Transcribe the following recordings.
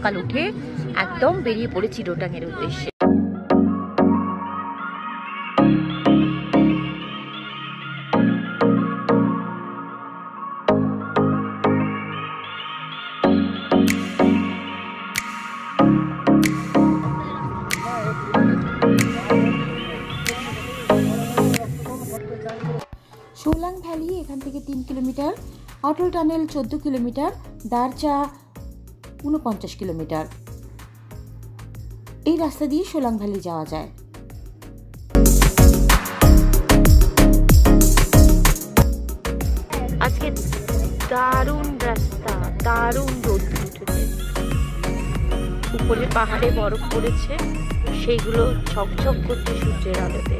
সকাল উঠে একদম বেরিয়ে পড়েছি রোটাংয়ের উদ্দেশ্যে। সোলাং ভ্যালি এখান থেকে 3 কিলোমিটার, অটল টানেল 14 কিলোমিটার, দারচা 49 কিলোমিটার। এই রাস্তা দিয়ে সোলাং ভ্যালি যাওয়া যায়। আজকে দারুণ রাস্তা, দারুণ রোদ উঠেছে, উপরে পাহাড়ে বরফ পড়েছে, সেইগুলো ঝকঝক করছে সূর্যের আলোতে।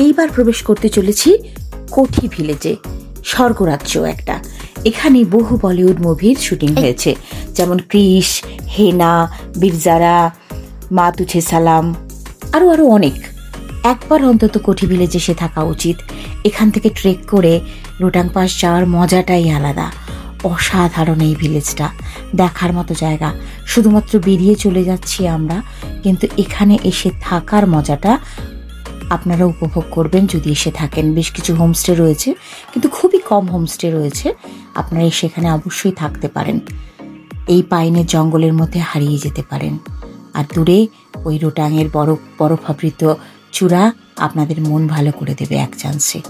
এইবার প্রবেশ করতে চলেছি কোঠি ভিলেজে, স্বর্গরাজ্য একটা। এখানে বহু বলিউড মুভির শুটিং হয়েছে, যেমন ক্রিশ, হেনা, বীরজারা, মা তুঝে সালাম, আরো আরো অনেক। একবার অন্তত কোঠি ভিলেজে এসে থাকা উচিত। এখান থেকে ট্রেক করে রোটাং পাস যাওয়ার মজাটাই আলাদা। অসাধারণ এই ভিলেজটা, দেখার মতো জায়গা। শুধুমাত্র বেরিয়ে চলে যাচ্ছি আমরা, কিন্তু এখানে এসে থাকার মজাটা আপনারা উপভোগ করবেন যদি এসে থাকেন। বেশ কিছু হোমস্টে রয়েছে, কিন্তু খুবই কম হোমস্টে রয়েছে। আপনারা সেখানে অবশ্যই থাকতে পারেন। এই পাইনের জঙ্গলের মধ্যে হারিয়ে যেতে পারেন, আর দূরে ওই রোটাংয়ের বরফাবৃত চূড়া আপনাদের মন ভালো করে দেবে এক চান্সে।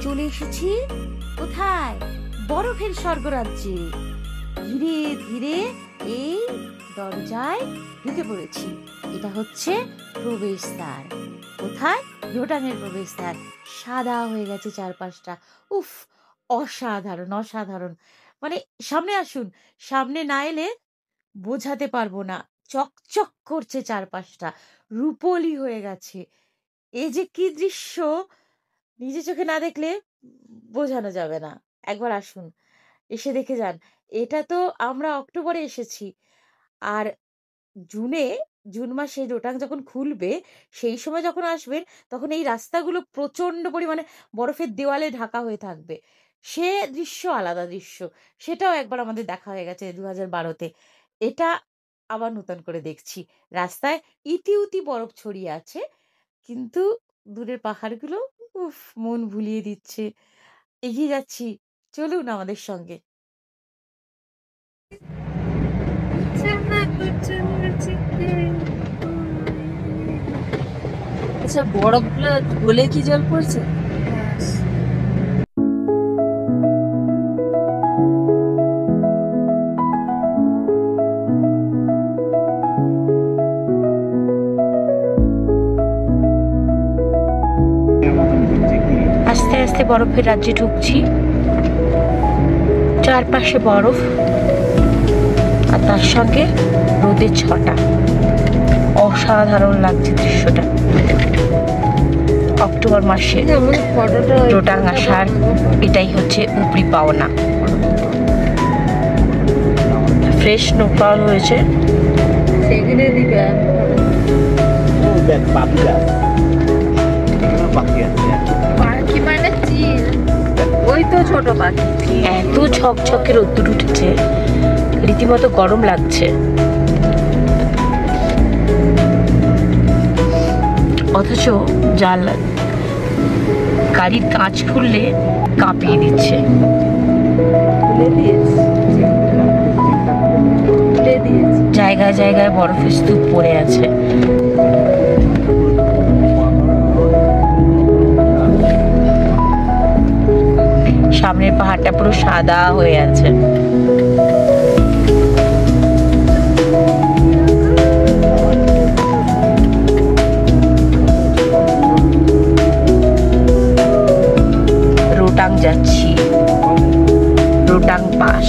চলে এসেছি কোথায়? বরফের স্বর্গরাজ্যে। ধীরে ধীরে এই দরজায় ঢুকে পড়েছি। এটা হচ্ছে প্রবেশদ্বার। কোথায়? রোটাংয়ের প্রবেশদ্বার। সাদা হয়ে গেছে চারপাশটা। উফ, অসাধারণ অসাধারণ। মানে সামনে আসুন, সামনে না এলে বোঝাতে পারবো না। চকচক করছে চারপাশটা, রূপোলি হয়ে গেছে। এই যে কি দৃশ্য, নিজে চোখে না দেখলে বোঝানো যাবে না। একবার আসুন, এসে দেখে যান। এটা তো আমরা অক্টোবরে এসেছি, আর জুন মাসে রোটাং যখন খুলবে, সেই সময় যখন আসবেন, তখন এই রাস্তাগুলো প্রচন্ড পরিমাণে বরফের দেওয়ালে ঢাকা হয়ে থাকবে। সে দৃশ্য আলাদা দৃশ্য। সেটাও একবার আমাদের দেখা হয়ে গেছে 2012-তে। এটা আবার নতুন করে দেখছি। রাস্তায় ইতি উতি বরফ ছড়িয়ে আছে, কিন্তু দূরের পাহাড়গুলো উফ, মন ভুলিয়ে দিচ্ছে। এগিয়ে যাচ্ছি, চলুন আমাদের সঙ্গে। আচ্ছা, বরফগুলো গলে কি জল পড়ছে? আস্তে আস্তে বরফের রাজ্যে ঢুকছি। চারপাশে বরফ আর তার সঙ্গে রোদের ছটা। অসাধারণ লাগছে দৃশ্যটা। অক্টোবর মাসে রোটাং আসার এটাই হচ্ছে উপরি পাওনা। ফ্রেশ স্নোফল হয়েছে। পাখি মানে চিল, ওই তো ছোট পাখি। এত ঝকঝকে রোদ্দুর উঠেছে, রীতিমতো গরম লাগছে। অথচ গাড়ির কাঁচ খুললে কাঁপিয়ে দিচ্ছে। জায়গায় জায়গায় বরফের স্তূপ পড়ে আছে। সামনের পাহাড়টা পুরো সাদা হয়ে আছে। রোটাং যাচ্ছি, রোটাং পাস।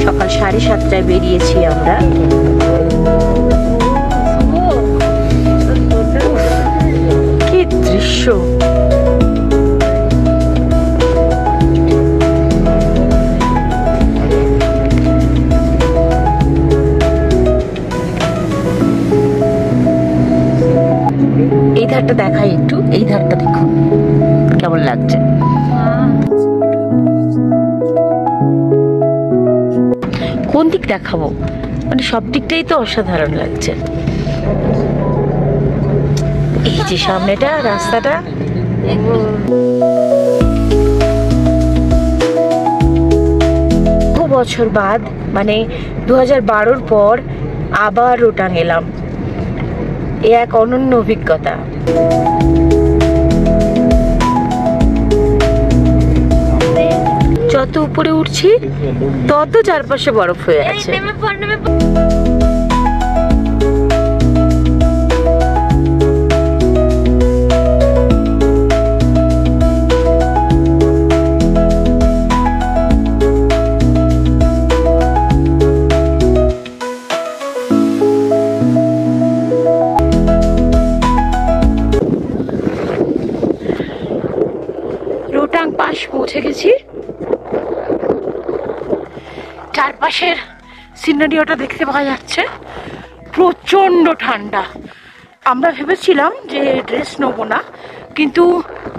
সকাল 7:30টায় বেরিয়েছি আমরা। কি দৃশ্য! এই ধারটা দেখাই একটু, এই ধারটা দেখুন কেমন লাগছে। কোন দিক দেখাবো, মানে সব দিকটাই তো অসাধারণ লাগছে। এই যে সামনেটা রাস্তাটা, বহু বছর বাদ, মানে 2012-র পর আবার রোটাং এলাম। এ এক অনন্য অভিজ্ঞতা। যত উপরে উঠছি তত চারপাশে বরফ হয়ে আছে। রোটাং পাস পৌঁছে গেছি। চারপাশের সিনারিওটা দেখতে পাওয়া যাচ্ছে। প্রচন্ড ঠান্ডা। আমরা ভেবেছিলাম যে ড্রেস নেবো না, কিন্তু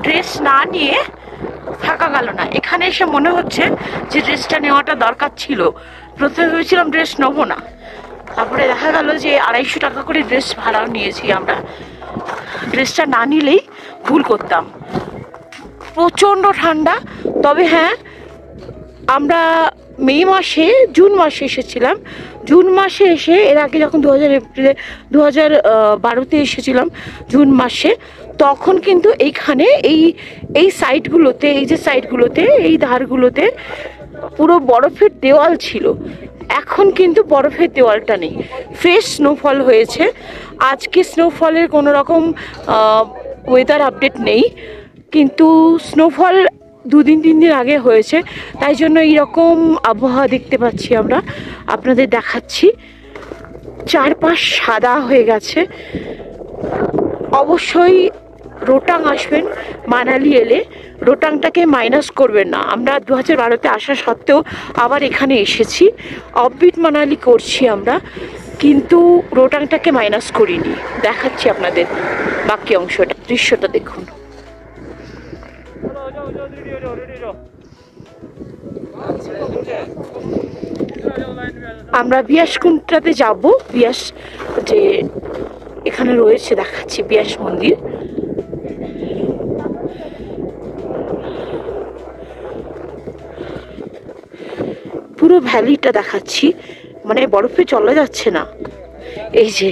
ড্রেস না নিয়ে থাকা গেল না। এখানে এসে মনে হচ্ছে যে ড্রেসটা নেওয়াটা দরকার ছিল। প্রথমে ভেবেছিলাম ড্রেস নেবো না, তারপরে দেখা গেল যে 250 টাকা করে ড্রেস ভাড়াও নিয়েছি আমরা। ড্রেসটা না নিলেই ভুল করতাম। প্রচণ্ড ঠান্ডা। তবে হ্যাঁ, আমরা জুন মাসে এসেছিলাম। জুন মাসে এসে, এর আগে যখন 2012-তে এসেছিলাম জুন মাসে, তখন কিন্তু এইখানে এই সাইডগুলোতে, এই যে সাইডগুলোতে, এই ধারগুলোতে পুরো বরফের দেওয়াল ছিল। এখন কিন্তু বরফের দেওয়ালটা নেই, ফ্রেশ স্নোফল হয়েছে। আজকে স্নোফলের কোনো রকম ওয়েদার আপডেট নেই, কিন্তু স্নোফল 2-3 দিন আগে হয়েছে, তাই জন্য এইরকম আবহাওয়া দেখতে পাচ্ছি আমরা। আপনাদের দেখাচ্ছি, চারপাশ সাদা হয়ে গেছে। অবশ্যই রোটাং আসবেন মানালি এলে, রোটাংটাকে মাইনাস করবেন না। আমরা 2012-তে আসা সত্ত্বেও আবার এখানে এসেছি, অফবিট মানালি করছি আমরা, কিন্তু রোটাংটাকে মাইনাস করিনি। দেখাচ্ছি আপনাদের বাকি অংশটা, দৃশ্যটা দেখুন। আমরা বিয়াসকুণ্ডটাতে যাব। বিয়াস যে এখানে রয়েছে দেখাচ্ছি, বিয়াস মন্দির। পুরো ভ্যালিটা দেখাচ্ছি, মানে বরফে চলা যাচ্ছে না। এই যে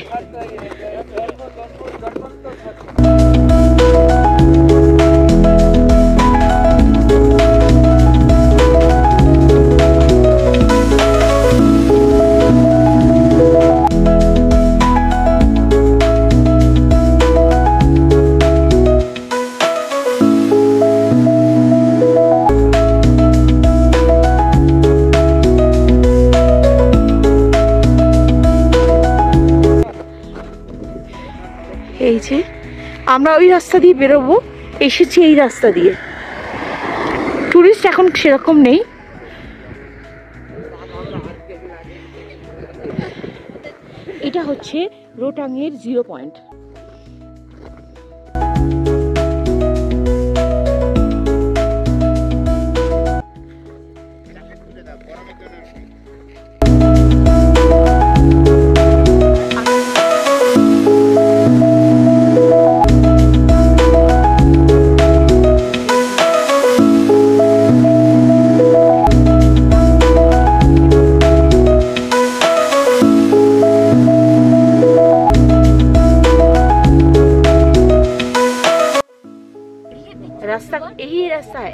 এই যে আমরা ওই রাস্তা দিয়ে বেরোবো, এসেছি এই রাস্তা দিয়ে। টুরিস্ট এখন সেরকম নেই। এটা হচ্ছে রোটাংয়ের 0 পয়েন্ট। रास्ता यही रास्ता है।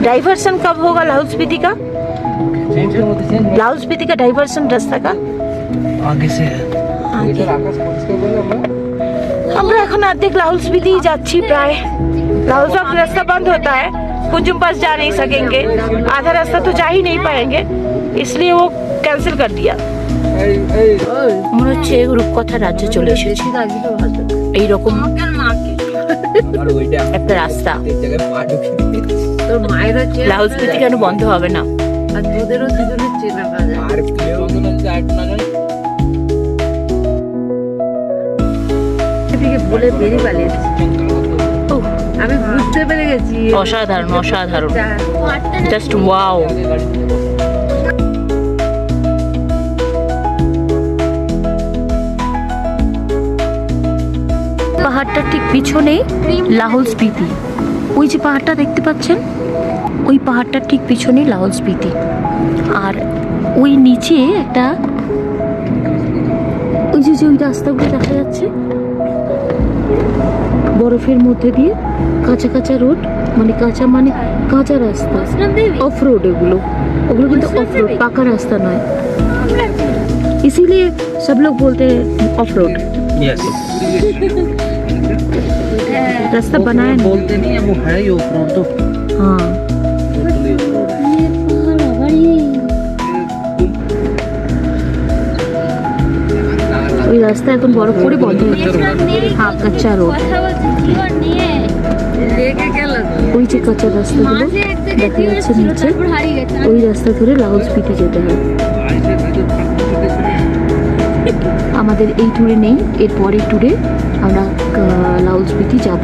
डाइवर्सन कब होगा लाहौल स्पीति का? लाहौल स्पीति का डाइवर्सन रास्ता का आगे से है। আমরা এখন অর্ধেক लाहौल स्पीति ही যাচ্ছি প্রায়। लाहौल का रास्ता बंद होता है, कुंजुम पास जा नहीं सकेंगे, आधा रास्ता तो जा ही नहीं पाएंगे, इसलिए वो कैंसिल कर दिया। মনে হচ্ছে রূপকথা রাজ্যে চলে এসেছি। এইরকম একটা রাস্তা। লাহৌল স্পীতি কেন বন্ধ হবে না? বলে বেরিয়ে পালিয়েছি, আমি বুঝতে পেরে গেছি। অসাধারণ অসাধারণ, জাস্ট ওয়াও। পাহাড়টার ঠিক পিছনে লাহৌল স্পীতি। ওই যে পাহাড়টা দেখতে পাচ্ছেন, ওই পাহাড়টার ঠিক পিছনে লাহৌল স্পীতি। আর ওই নিচে একটা ওই যে ওই রাস্তাগুলো দেখা যাচ্ছে বরফের মধ্যে দিয়ে, কাঁচা কাঁচা রোড, মানে কাঁচা মানে কাঁচা রাস্তা, অফ রোড। ওগুলো কিন্তু অফ রোড, পাকা রাস্তা নয়, इसीलिए सब लोग बोलते हैं ऑफ रोड। रास्ता बनाया बोलते नहीं है, वो है ही ऑफ रोड। तो हाँ, ওই রাস্তা এখন বরফ পড়ে বন্ধ হয়ে গেছে। হ্যাঁ, কাঁচা রোড। ওই যে কাঁচা রাস্তাগুলো দেখা যাচ্ছে নিচে, ওই রাস্তা ধরে লাহৌল স্পীতি যেতে হয়। আমাদের এই ট্যুরে নেই, এর পরের ট্যুরে আমরা লাহৌল স্পীতি যাব।